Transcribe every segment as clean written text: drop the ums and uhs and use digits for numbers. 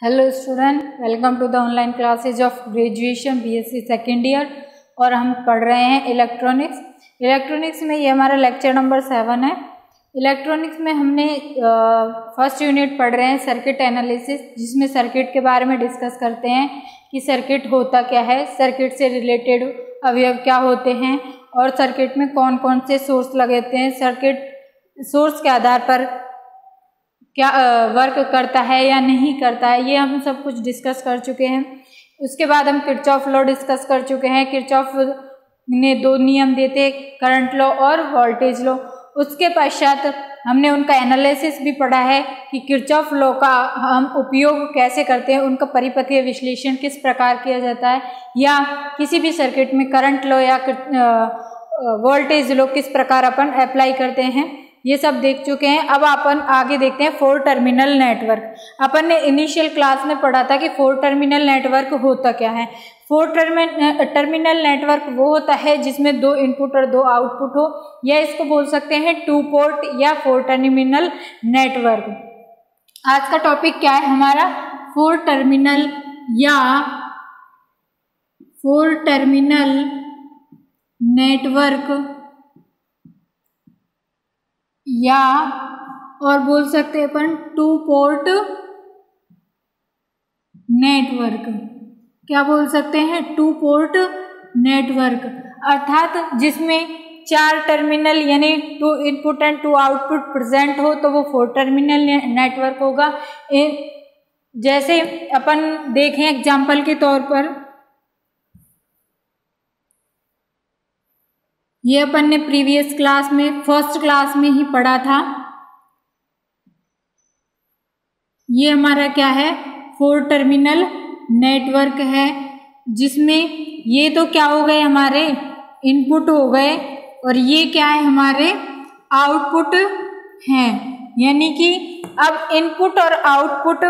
Hello student, welcome to the online classes of graduation BSc second year. और हम पढ़ रहे हैं इलेक्ट्रॉनिक्स में ये हमारा लेक्चर नंबर 7 है। इलेक्ट्रॉनिक्स में हमने फर्स्ट यूनिट पढ़ रहे हैं सर्किट एनालिसिस, जिसमें सर्किट के बारे में डिस्कस करते हैं कि सर्किट होता क्या है, सर्किट से रिलेटेड अवयव क्या होते हैं और सर्किट में कौन कौन से सोर्स लगते हैं, सर्किट सोर्स के आधार पर क्या वर्क करता है या नहीं करता है, ये हम सब कुछ डिस्कस कर चुके हैं। उसके बाद हम किरचॉफ लॉ डिस्कस कर चुके हैं। किरचॉफ ने 2 नियम देते, करंट लॉ और वोल्टेज लॉ। उसके पश्चात हमने उनका एनालिसिस भी पढ़ा है कि किरचॉफ लॉ का हम उपयोग कैसे करते हैं, उनका परिपथीय विश्लेषण किस प्रकार किया जाता है, या किसी भी सर्किट में करंट लॉ या वोल्टेज लॉ किस प्रकार अपन अप्लाई करते हैं, ये सब देख चुके हैं। अब अपन आगे देखते हैं 4 टर्मिनल नेटवर्क। अपन ने इनिशियल क्लास में पढ़ा था कि 4 टर्मिनल नेटवर्क होता क्या है। 4 टर्मिनल नेटवर्क वो होता है जिसमें 2 इनपुट और 2 आउटपुट हो, या इसको बोल सकते हैं 2 पोर्ट या 4 टर्मिनल नेटवर्क। आज का टॉपिक क्या है हमारा, 4 टर्मिनल या 4 टर्मिनल नेटवर्क, या और बोल सकते हैं अपन 2 पोर्ट नेटवर्क। क्या बोल सकते हैं, 2 पोर्ट नेटवर्क, अर्थात जिसमें 4 टर्मिनल यानी 2 इनपुट एंड 2 आउटपुट प्रेजेंट हो तो वो 4 टर्मिनल नेटवर्क होगा। जैसे अपन देखें एग्जाम्पल के तौर पर, ये अपन ने प्रीवियस क्लास में फर्स्ट क्लास में ही पढ़ा था। ये हमारा क्या है, 4 टर्मिनल नेटवर्क है, जिसमें ये तो क्या हो गए हमारे इनपुट हो गए और ये क्या है हमारे आउटपुट हैं। यानी कि अब इनपुट और आउटपुट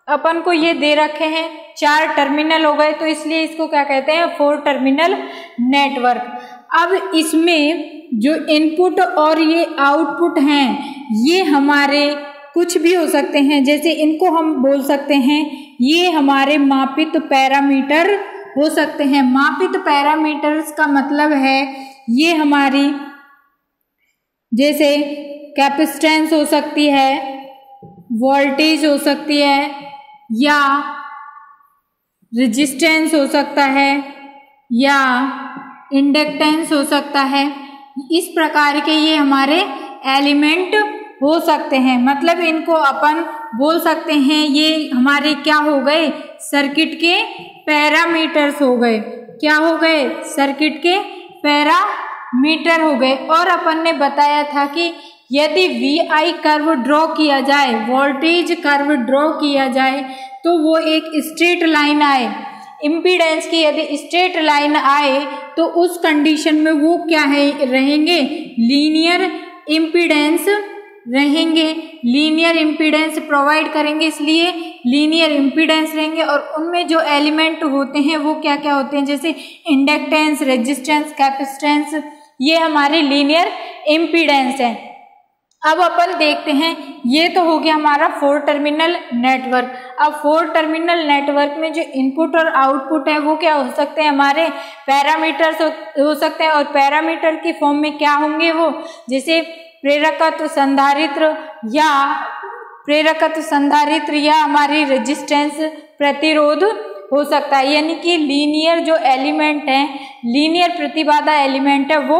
अपन को ये दे रखे हैं, 4 टर्मिनल हो गए, तो इसलिए इसको क्या कहते हैं, 4 टर्मिनल नेटवर्क। अब इसमें जो इनपुट और ये आउटपुट हैं ये हमारे कुछ भी हो सकते हैं। जैसे इनको हम बोल सकते हैं ये हमारे मापित पैरामीटर हो सकते हैं। मापित पैरामीटर्स का मतलब है ये हमारी जैसे कैपेसिटेंस हो सकती है, वोल्टेज हो सकती है, या रेजिस्टेंस हो सकता है, या इंडक्टेंस हो सकता है। इस प्रकार के ये हमारे एलिमेंट हो सकते हैं। मतलब इनको अपन बोल सकते हैं ये हमारे क्या हो गए, सर्किट के पैरामीटर्स हो गए। क्या हो गए, सर्किट के पैरामीटर हो गए। और अपन ने बताया था कि यदि VI कर्व ड्रॉ किया जाए, वोल्टेज कर्व ड्रॉ किया जाए, तो वो एक स्ट्रेट लाइन आए, इम्पीडेंस की यदि स्ट्रेट लाइन आए तो उस कंडीशन में वो क्या है रहेंगे, लीनियर इम्पीडेंस रहेंगे। लीनियर इम्पीडेंस प्रोवाइड करेंगे, इसलिए लीनियर इम्पीडेंस रहेंगे। और उनमें जो एलिमेंट होते हैं वो क्या क्या होते हैं, जैसे इंडक्टेंस, रेजिस्टेंस, कैपेसिटेंस, ये हमारे लीनियर इम्पीडेंस है। अब अपन देखते हैं, ये तो हो गया हमारा 4 टर्मिनल नेटवर्क। अब 4 टर्मिनल नेटवर्क में जो इनपुट और आउटपुट है वो क्या हो सकते हैं, हमारे पैरामीटर्स हो सकते हैं। और पैरामीटर की फॉर्म में क्या होंगे वो, जैसे प्रेरकत्व, संधारित्र या हमारी रेजिस्टेंस, प्रतिरोध हो सकता है। यानी कि लीनियर जो एलिमेंट है, लीनियर प्रतिबाधा एलिमेंट है, वो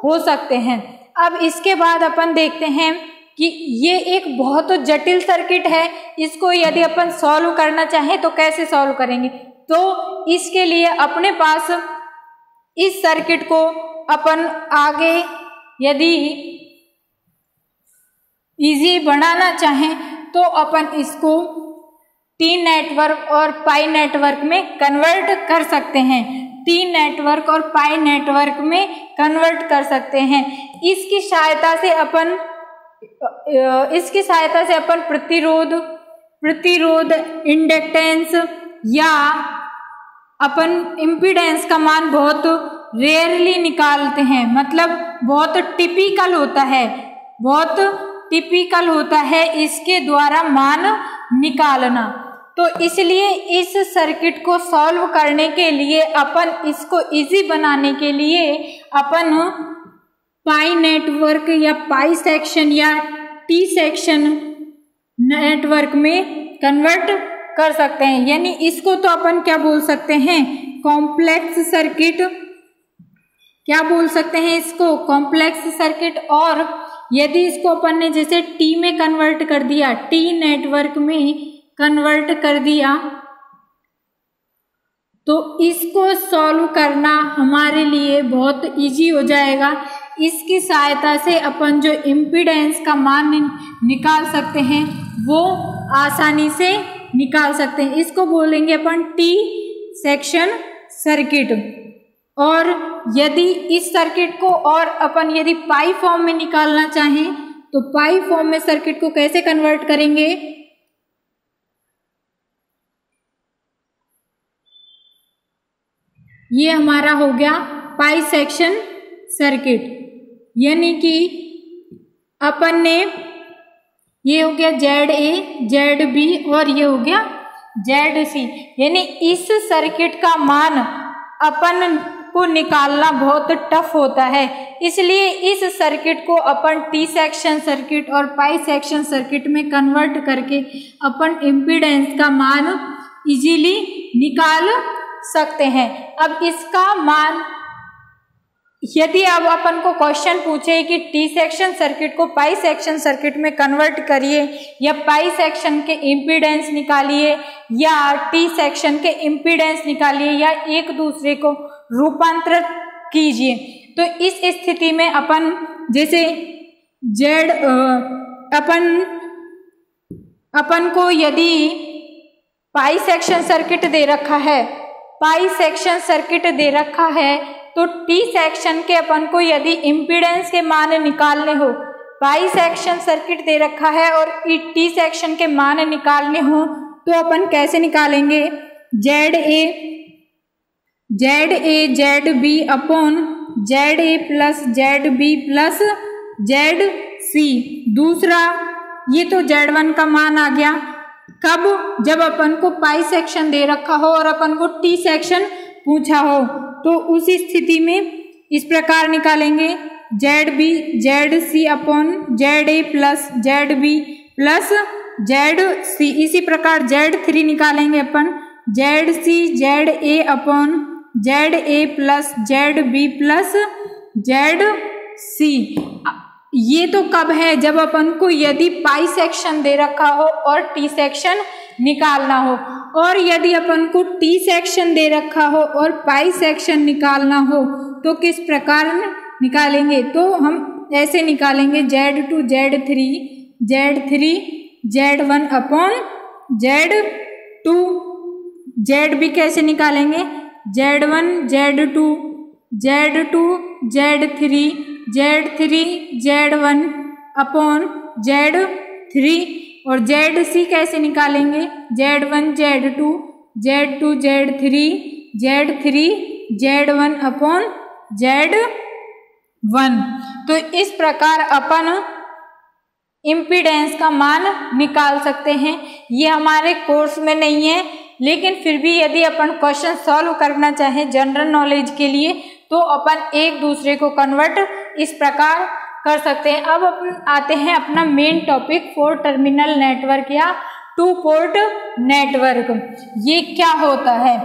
हो सकते हैं। अब इसके बाद अपन देखते हैं कि ये एक बहुत जटिल सर्किट है। इसको यदि अपन सॉल्व करना चाहें तो कैसे सॉल्व करेंगे, तो इसके लिए अपने पास इस सर्किट को अपन आगे यदि इजी बनाना चाहें तो अपन इसको T नेटवर्क और पाई नेटवर्क में कन्वर्ट कर सकते हैं। T नेटवर्क और पाई नेटवर्क में कन्वर्ट कर सकते हैं। इसकी सहायता से अपन प्रतिरोध, इंडक्टेंस या अपन इम्पीडेंस का मान बहुत रेयरली निकालते हैं। मतलब बहुत टिपिकल होता है इसके द्वारा मान निकालना। तो इसलिए इस सर्किट को सॉल्व करने के लिए अपन इसको इजी बनाने के लिए अपन पाई नेटवर्क या पाई सेक्शन या टी सेक्शन नेटवर्क में कन्वर्ट कर सकते हैं। यानी इसको तो अपन क्या बोल सकते हैं, कॉम्प्लेक्स सर्किट, क्या बोल सकते हैं इसको, कॉम्प्लेक्स सर्किट। और यदि इसको अपन ने जैसे टी में कन्वर्ट कर दिया, टी नेटवर्क में कन्वर्ट कर दिया, तो इसको सॉल्व करना हमारे लिए बहुत इजी हो जाएगा। इसकी सहायता से अपन जो इम्पीडेंस का मान निकाल सकते हैं वो आसानी से निकाल सकते हैं। इसको बोलेंगे अपन टी सेक्शन सर्किट। और यदि इस सर्किट को और अपन यदि पाई फॉर्म में निकालना चाहें तो पाई फॉर्म में सर्किट को कैसे कन्वर्ट करेंगे, ये हमारा हो गया पाई सेक्शन सर्किट। यानी कि अपन ने ये हो गया ZA ZB और ये हो गया ZC। यानी इस सर्किट का मान अपन को निकालना बहुत टफ होता है, इसलिए इस सर्किट को अपन टी सेक्शन सर्किट और पाई सेक्शन सर्किट में कन्वर्ट करके अपन इम्पीडेंस का मान इजीली निकाल सकते हैं। अब इसका मान यदि अब अपन को क्वेश्चन पूछे कि टी सेक्शन सर्किट को पाई सेक्शन सर्किट में कन्वर्ट करिए या पाई सेक्शन के इम्पीडेंस निकालिए या टी सेक्शन के इम्पीडेंस निकालिए या एक दूसरे को रूपांतरित कीजिए, तो इस स्थिति में अपन जैसे अपन को यदि पाई सेक्शन सर्किट दे रखा है, पाई सेक्शन सर्किट दे रखा है, तो टी सेक्शन के अपन को यदि इम्पीडेंस के मान निकालने हो, पाई सेक्शन सर्किट दे रखा है और टी सेक्शन के मान निकालने हो, तो अपन कैसे निकालेंगे, ZB upon ZA plus ZB plus ZC। दूसरा ये तो Z1 का मान आ गया, कब, जब अपन को पाई सेक्शन दे रखा हो और अपन को टी सेक्शन पूछा हो, तो उस स्थिति में इस प्रकार निकालेंगे ZC upon ZA plus ZB plus ZC। इसी प्रकार Z3 निकालेंगे अपन ZA upon ZA plus ZB plus ZC। ये तो कब है, जब अपन को यदि पाई सेक्शन दे रखा हो और टी सेक्शन निकालना हो। और यदि अपन को टी सेक्शन दे रखा हो और पाई सेक्शन निकालना हो तो किस प्रकार निकालेंगे, तो हम ऐसे निकालेंगे Z2 Z3 Z1 upon Z2। ZB कैसे निकालेंगे, Z1 Z2 Z3 Z1 upon Z3। और ZC कैसे निकालेंगे, Z1 Z2 Z3 Z1 upon Z1। तो इस प्रकार अपन इम्पीडेंस का मान निकाल सकते हैं। ये हमारे कोर्स में नहीं है, लेकिन फिर भी यदि अपन क्वेश्चन सॉल्व करना चाहें जनरल नॉलेज के लिए तो अपन एक दूसरे को कन्वर्ट इस प्रकार कर सकते हैं। अब अपन आते हैं अपना मेन टॉपिक, 4 टर्मिनल नेटवर्क या 2 पोर्ट नेटवर्क। ये क्या होता है,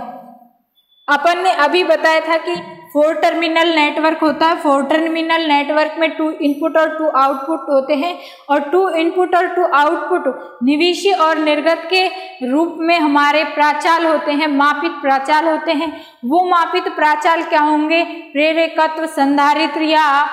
अपन ने अभी बताया था कि 4 टर्मिनल नेटवर्क होता है। 4 टर्मिनल नेटवर्क में 2 इनपुट और 2 आउटपुट होते हैं और 2 इनपुट और 2 आउटपुट निविष्य और निर्गत के रूप में हमारे प्राचाल होते हैं, मापित प्राचाल होते हैं। वो मापित प्राचाल क्या होंगे, प्रेरकत्व, संधारित्र या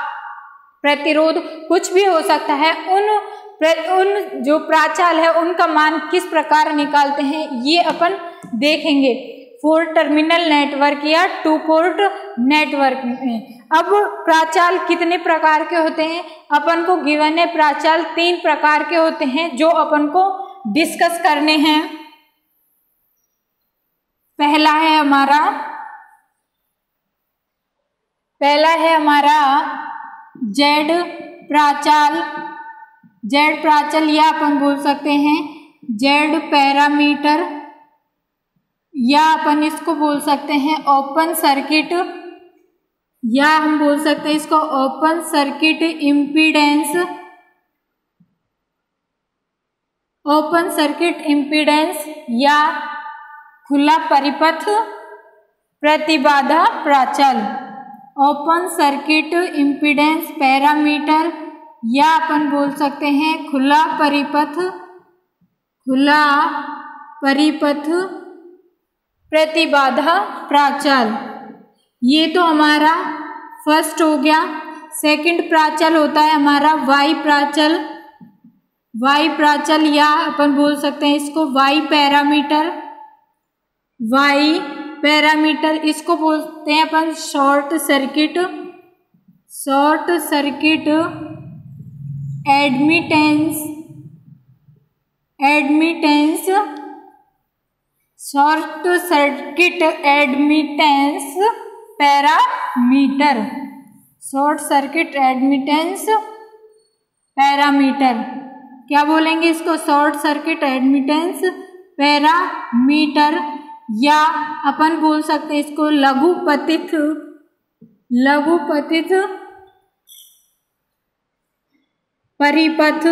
प्रतिरोध, कुछ भी हो सकता है। उन जो प्राचाल है उनका मान किस प्रकार निकालते हैं ये अपन देखेंगे 4 टर्मिनल नेटवर्क या 2 पोर्ट नेटवर्क में। अब प्राचाल कितने प्रकार के होते हैं, अपन को गिवन है प्राचाल 3 प्रकार के होते हैं जो अपन को डिस्कस करने हैं। पहला है हमारा जेड प्राचाल या अपन बोल सकते हैं जेड पैरामीटर या अपन इसको बोल सकते हैं ओपन सर्किट, या हम बोल सकते हैं इसको open circuit impedance, open circuit impedance या खुला परिपथ प्रतिबाधा प्राचल, ओपन सर्किट इम्पीडेंस पैरामीटर, या अपन बोल सकते हैं खुला परिपथ प्रतिबाधा प्राचल। ये तो हमारा फर्स्ट हो गया। सेकंड प्राचल होता है हमारा वाई प्राचल, वाई प्राचल या अपन बोल सकते हैं इसको वाई पैरामीटर, वाई पैरामीटर इसको बोलते हैं अपन short circuit admittance, short circuit admittance parameter, short circuit admittance parameter, क्या बोलेंगे इसको शॉर्ट सर्किट एडमिटेंस पैरामीटर, या अपन बोल सकते हैं इसको लघुपतित परिपथ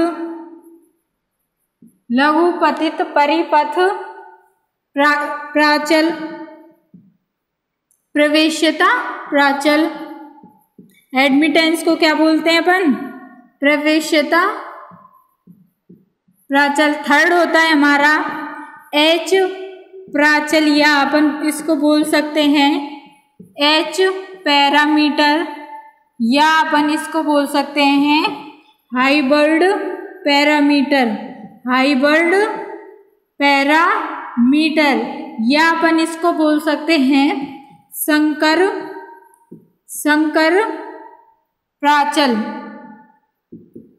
प्राचल, प्रवेश्यता प्राचल। एडमिटेंस को क्या बोलते हैं अपन? प्रवेश्यता प्राचल। थर्ड होता है हमारा एच प्राचल, या अपन इसको बोल सकते हैं एच पैरामीटर, या अपन इसको बोल सकते हैं हाइब्रिड पैरामीटर, या अपन इसको बोल सकते हैं संकर प्राचल,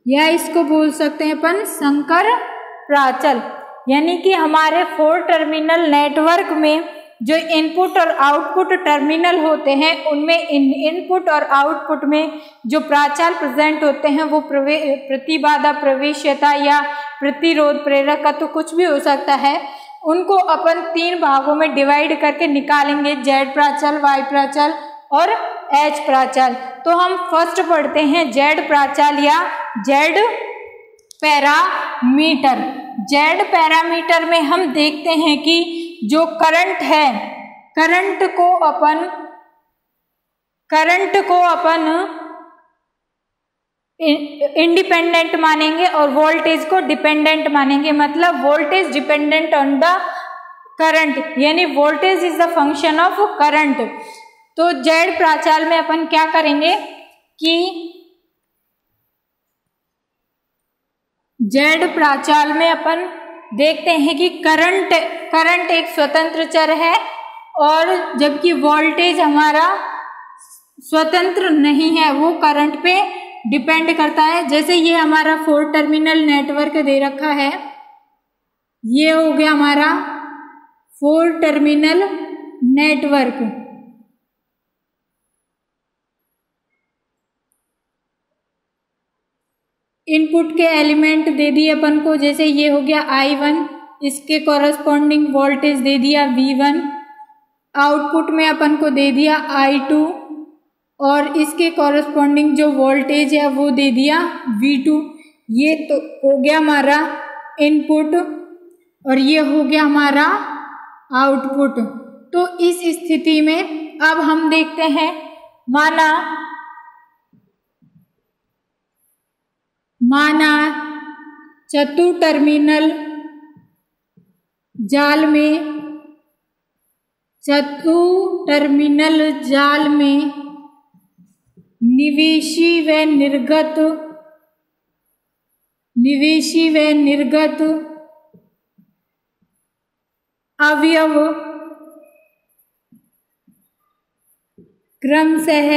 या इसको बोल सकते हैं अपन संकर प्राचल। यानी कि हमारे 4 टर्मिनल नेटवर्क में जो इनपुट और आउटपुट टर्मिनल होते हैं उनमें इनपुट और आउटपुट में जो प्राचल प्रेजेंट होते हैं वो प्रतिबाधा, प्रवेश्यता या प्रतिरोध, प्रेरकत्व कुछ भी हो सकता है, उनको अपन 3 भागों में डिवाइड करके निकालेंगे, जेड प्राचल, वाई प्राचल और एच प्राचल। तो हम फर्स्ट पढ़ते हैं जेड प्राचल या जेड पैरामीटर। जेड पैरामीटर में हम देखते हैं कि जो करंट है, करंट को अपन इंडिपेंडेंट मानेंगे और वोल्टेज को डिपेंडेंट मानेंगे। मतलब voltage dependent on the current, यानी voltage is the function of current. तो जेड प्राचल में अपन क्या करेंगे कि जेड प्राचल में अपन देखते हैं कि करंट एक स्वतंत्र चर है, और जबकि वोल्टेज हमारा स्वतंत्र नहीं है, वो करंट पे डिपेंड करता है। जैसे ये हमारा 4 टर्मिनल नेटवर्क दे रखा है, ये हो गया हमारा 4 टर्मिनल नेटवर्क। इनपुट के एलिमेंट दे दिए अपन को, जैसे ये हो गया I1, इसके कॉरस्पॉन्डिंग वोल्टेज दे दिया V1, आउटपुट में अपन को दे दिया I2 और इसके कॉरस्पॉन्डिंग जो वोल्टेज है वो दे दिया V2। ये तो हो गया हमारा इनपुट और ये हो गया हमारा आउटपुट। तो इस स्थिति में अब हम देखते हैं, माना चतु टर्मिनल जाल में निवेशी व निर्गत अवयव क्रमशः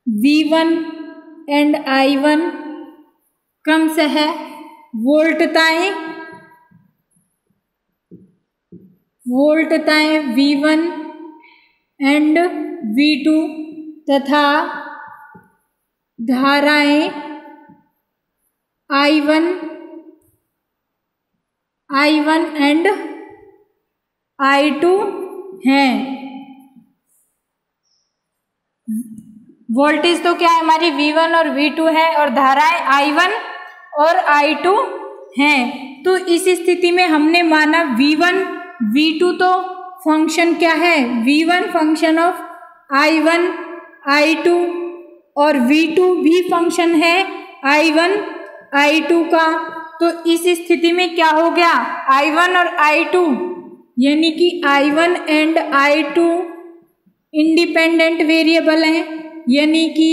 V1 एंड I1 क्रमशः वोल्टताएं V1 एंड V2 तथा धाराएं I1 एंड I2 हैं। वोल्टेज तो क्या है हमारी V1 और V2 है और धाराएं I1 और I2 हैं। तो इस स्थिति में हमने माना V1 V2 तो फंक्शन क्या है, V1 function of I1 I2 और V2 भी फंक्शन है I1 I2 का। तो इस स्थिति में क्या हो गया, I1 और I2 यानी कि I1 and I2 independent variable हैं, यानी कि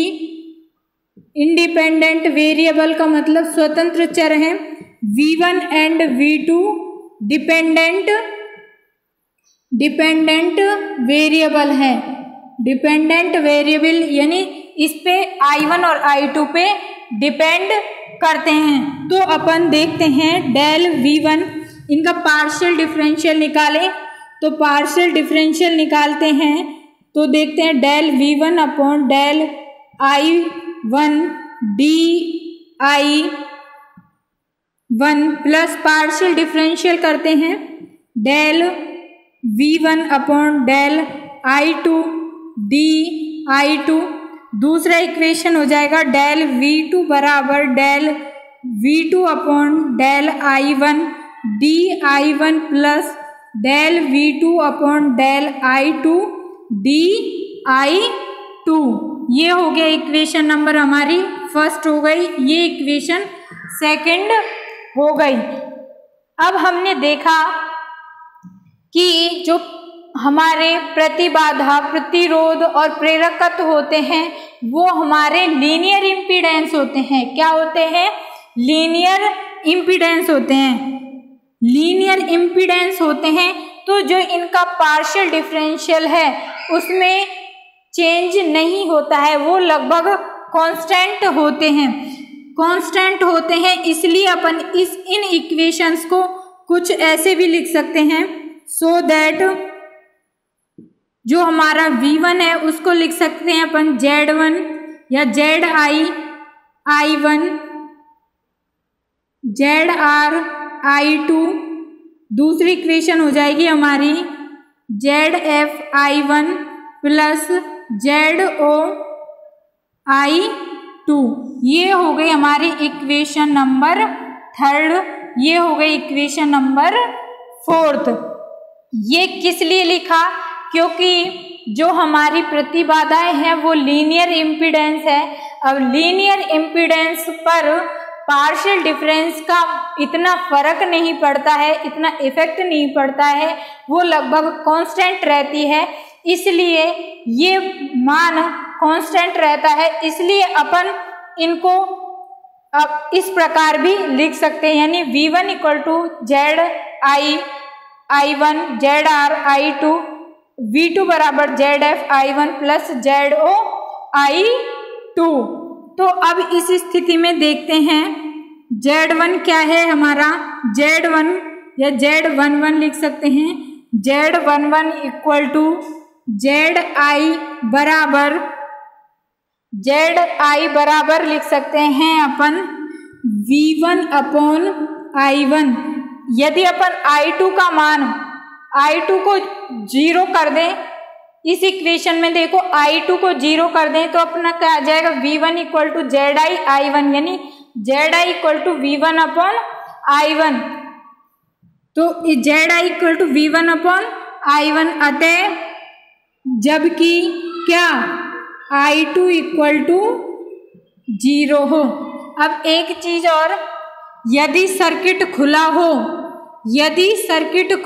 इंडिपेंडेंट वेरिएबल का मतलब स्वतंत्र चर हैं। V1 and V2 dependent variable है। डिपेंडेंट वेरिएबल यानी इस पे I1 और I2 पे डिपेंड करते हैं। तो अपन देखते हैं डेल V1, इनका पार्शियल डिफरेंशियल निकालें। तो पार्शियल डिफरेंशियल निकालते हैं तो देखते हैं del V1 upon del I1 DI1 plus partial differential करते हैं del V1 upon del I2 DI2। दूसरा इक्वेशन हो जाएगा डेल V2 बराबर del V2 upon del I1 DI1 plus del V2 upon del I2 DI2। ये हो गया equation number हमारी फर्स्ट हो गई, ये इक्वेशन सेकंड हो गई। अब हमने देखा कि जो हमारे प्रतिबाधा, प्रतिरोध और प्रेरकत्व होते हैं वो हमारे लीनियर इम्पीडेंस होते हैं। क्या होते हैं, लीनियर इम्पीडेंस होते हैं। लीनियर इम्पीडेंस होते हैं तो जो इनका पार्शियल डिफरेंशियल है उसमें चेंज नहीं होता है, वो लगभग कांस्टेंट होते हैं। कांस्टेंट होते हैं इसलिए अपन इन इक्वेशंस को कुछ ऐसे भी लिख सकते हैं सो दैट जो हमारा V1 है उसको लिख सकते हैं अपन Z1 या ZI1 ZRI2। दूसरी इक्वेशन हो जाएगी हमारी ZFI1 प्लस ZOI2। ये हो गई हमारी इक्वेशन नंबर थर्ड, ये हो गई इक्वेशन नंबर फोर्थ। ये किस लिए लिखा, क्योंकि जो हमारी प्रतिबाधाएं हैं वो लीनियर इम्पीडेंस है। अब लीनियर इम्पीडेंस पर पार्शियल डिफरेंस का इतना फर्क नहीं पड़ता है, इतना इफेक्ट नहीं पड़ता है, वो लगभग कांस्टेंट रहती है, इसलिए ये मान कांस्टेंट रहता है। इसलिए अपन इनको अब इस प्रकार भी लिख सकते हैं, यानी V1 equal to ZI1 ZRI2, V2 बराबर ZFI1 प्लस ZOI2। तो अब इस स्थिति में देखते हैं Z1 क्या है हमारा, Z1 या Z11 लिख सकते हैं। Z11 इक्वल टू ZI बराबर लिख सकते हैं अपन V1 अपॉन I1। यदि अपन I2 का मान I2 को 0 कर दें, इस इक्वेशन में देखो I2 को 0 कर दें तो अपना क्या आ जाएगा, V1 इक्वल टू ZI1 यानी ZI equal to V1 upon I1। तो ZI equal to V1 upon I1 अतः जबकि क्या I2 इक्वल टू 0 हो। अब एक चीज और, यदि सर्किट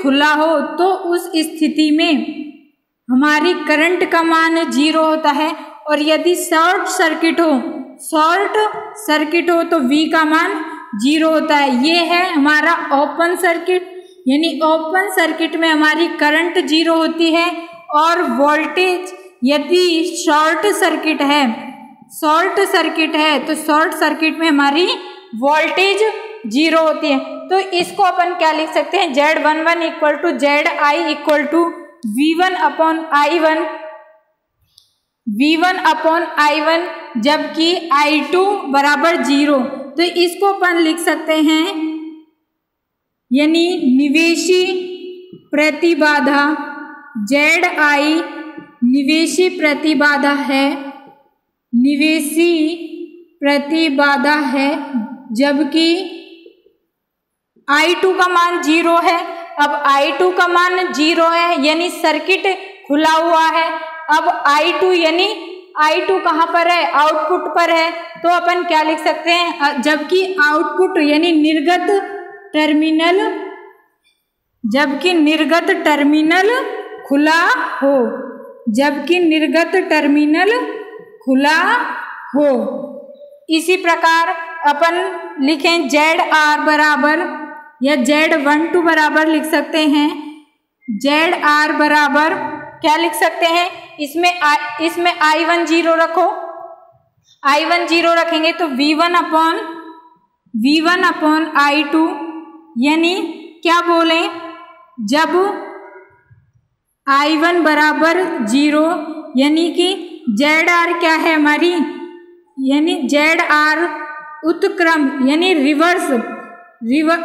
खुला हो तो उस स्थिति में हमारी करंट का मान 0 होता है, और यदि शॉर्ट सर्किट हो तो V का मान 0 होता है। ये है हमारा ओपन सर्किट, यानी ओपन सर्किट में हमारी करंट 0 होती है और वोल्टेज, यदि शॉर्ट सर्किट है तो शॉर्ट सर्किट में हमारी वोल्टेज 0 होती है। तो इसको अपन क्या लिख सकते हैं, Z11 equal to ZI equal to V1 upon I1 जबकि I2 बराबर 0। तो इसको अपन लिख सकते हैं यानी निवेशी प्रतिबाधा ZI निवेशी प्रतिबाधा है, निवेशी प्रतिबाधा है, जबकि I2 का मान 0 है। अब I2 का मान 0 है यानी सर्किट खुला हुआ है। अब I2 यानी I2 कहाँ पर है, आउटपुट पर है, तो अपन क्या लिख सकते हैं, जबकि आउटपुट यानी निर्गत टर्मिनल, जबकि निर्गत टर्मिनल खुला हो, जबकि निर्गत टर्मिनल खुला हो। इसी प्रकार अपन लिखें ZR बराबर या Z12 बराबर लिख सकते हैं, ZR बराबर क्या लिख सकते हैं, इसमें I1 0 रखो, I1 0 रखेंगे तो V1 अपॉन I2, यानी क्या बोलें, जब I1 बराबर 0 यानी कि ZR क्या है हमारी, यानी ZR उत्क्रम यानी रिवर्स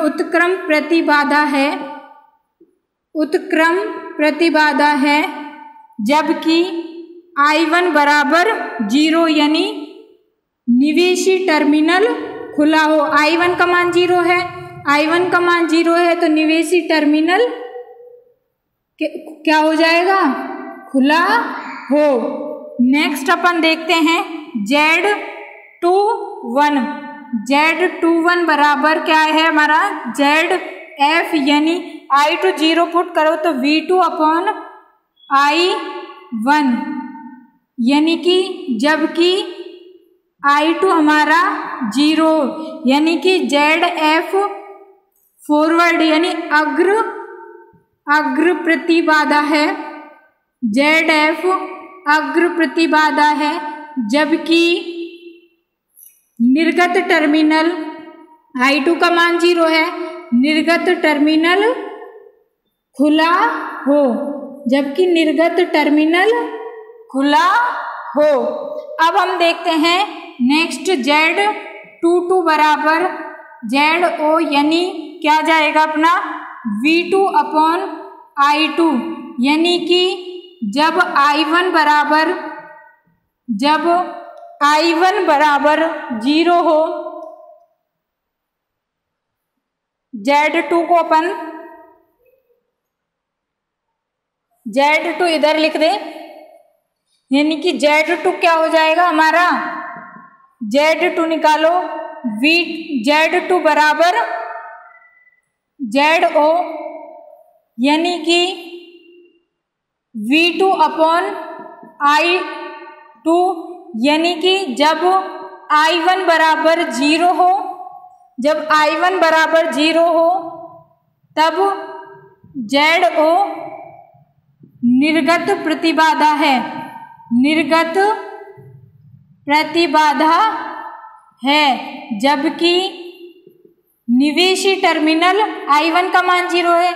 उत्क्रम प्रतिबाधा है, उत्क्रम प्रतिबाधा है, जबकि I1 बराबर 0 यानी निवेशी टर्मिनल खुला हो। I1 का मान 0 है, I1 का मान 0 है तो निवेशी टर्मिनल क्या हो जाएगा, खुला हो। नेक्स्ट अपन देखते हैं Z21 बराबर क्या है हमारा, ZF यानी I2 0 पुट करो तो V2 अपॉन I1, यानी कि जबकि I2 हमारा 0 यानी कि ZF फॉरवर्ड यानी अग्र प्रतिबाधा है, ZF अग्र प्रतिबाधा है, जबकि निर्गत टर्मिनल I2 का मान 0 है, निर्गत टर्मिनल खुला हो, जबकि निर्गत टर्मिनल खुला हो। अब हम देखते हैं नेक्स्ट Z22 बराबर ZO यानी क्या जाएगा अपना V2 अपॉन I2, यानी कि जब I1 बराबर 0 हो, Z2 को अपन Z2 इधर लिख दे, यानी कि Z2 क्या हो जाएगा हमारा, Z2 निकालो, Z2 बराबर ZO यानी कि V2 अपॉन I2, यानी कि जब I1 बराबर 0 हो, जब I1 बराबर 0 हो तब ZO निर्गत प्रतिबाधा है, निर्गत प्रतिबाधा है, जबकि निवेशी टर्मिनल I1 का मान 0 है,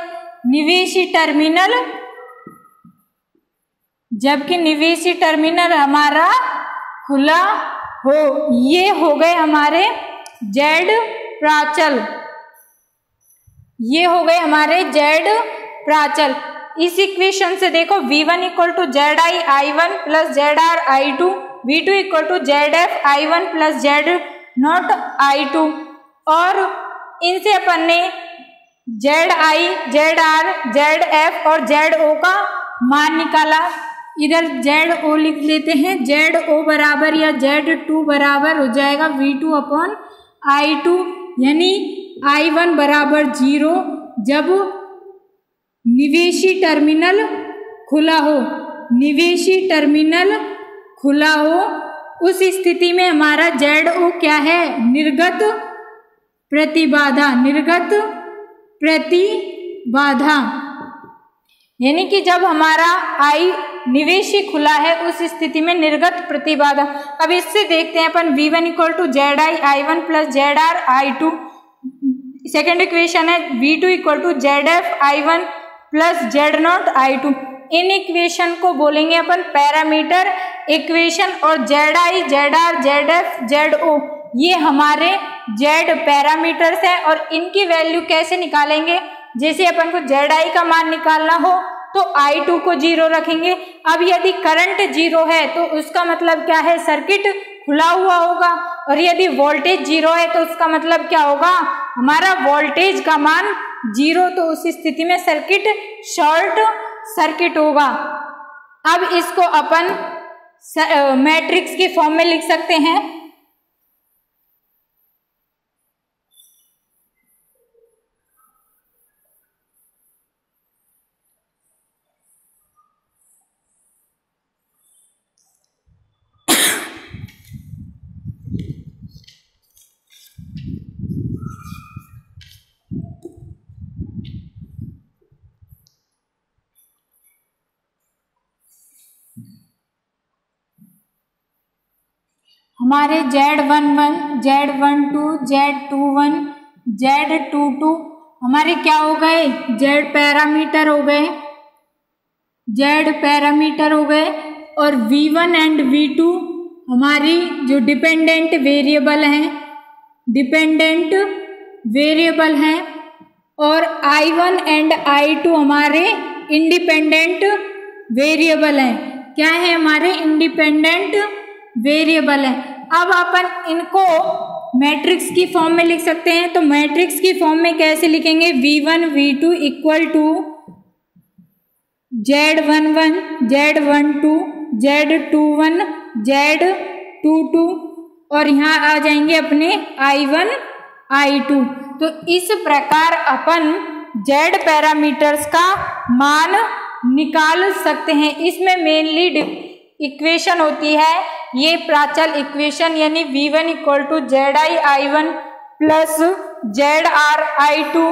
निवेशी टर्मिनल, जबकि निवेशी टर्मिनल हमारा खुला हो। ये हो गए हमारे Z प्राचल, ये हो गए हमारे Z प्राचल। इस इक्वेशन से देखो V1 equal to ZI I1 plus ZR I2, V2 equal to ZF I1 plus Z0 I2, और इनसे अपन ने ZI ZR ZF और ZO का मान निकाला। इधर ZO लिख लेते हैं, ZO बराबर या Z2 बराबर हो जाएगा V2 अपॉन I2, यानी I1 बराबर 0 जब निवेशी टर्मिनल खुला हो, निवेशी टर्मिनल खुला हो, उस स्थिति में हमारा ZO क्या है, निर्गत प्रतिबाधा, निर्गत प्रतिबाधा, यानी कि जब हमारा I निवेशी खुला है उस स्थिति में निर्गत प्रतिबाधा। अब इससे देखते हैं अपन V1 equal to ZI I1 plus ZR I2, second equation है V2 equal to ZF I1 plus Z0 I2। इन इक्वेशन को बोलेंगे अपन पैरामीटर इक्वेशन, और ZI ZR ZF ZO ये हमारे जेड पैरामीटर्स हैं और इनकी वैल्यू कैसे निकालेंगे, जैसे अपन को जेड आई का मान निकालना हो तो I2 को 0 रखेंगे। अब यदि करंट 0 है तो उसका मतलब क्या है, सर्किट खुला हुआ होगा, और यदि वोल्टेज 0 है तो उसका मतलब क्या होगा, हमारा वोल्टेज का मान 0, तो उस स्थिति में सर्किट शॉर्ट सर्किट होगा। अब इसको अपन मैट्रिक्स की फॉर्म में लिख सकते हैं। हमारे Z11, Z12, Z21, Z22 हमारे क्या हो गए, Z पैरामीटर हो गए, Z पैरामीटर हो गए, और V1 एंड V2 हमारी जो डिपेंडेंट वेरिएबल हैं, डिपेंडेंट वेरिएबल हैं, और I1 एंड I2 हमारे इंडिपेंडेंट वेरिएबल हैं। क्या है, हमारे इंडिपेंडेंट वेरिएबल है। अब अपन इनको मैट्रिक्स की फॉर्म में लिख सकते हैं। तो मैट्रिक्स की फॉर्म में कैसे लिखेंगे, V1 V2 equal to Z11 Z12 Z21 Z22, और यहाँ आ जाएंगे अपने I1 I2। तो इस प्रकार अपन Z पैरामीटर्स का मान निकाल सकते हैं। इसमें मेनली इक्वेशन होती है ये प्राचल इक्वेशन, यानी V1 equal to ZI I1 plus ZR I2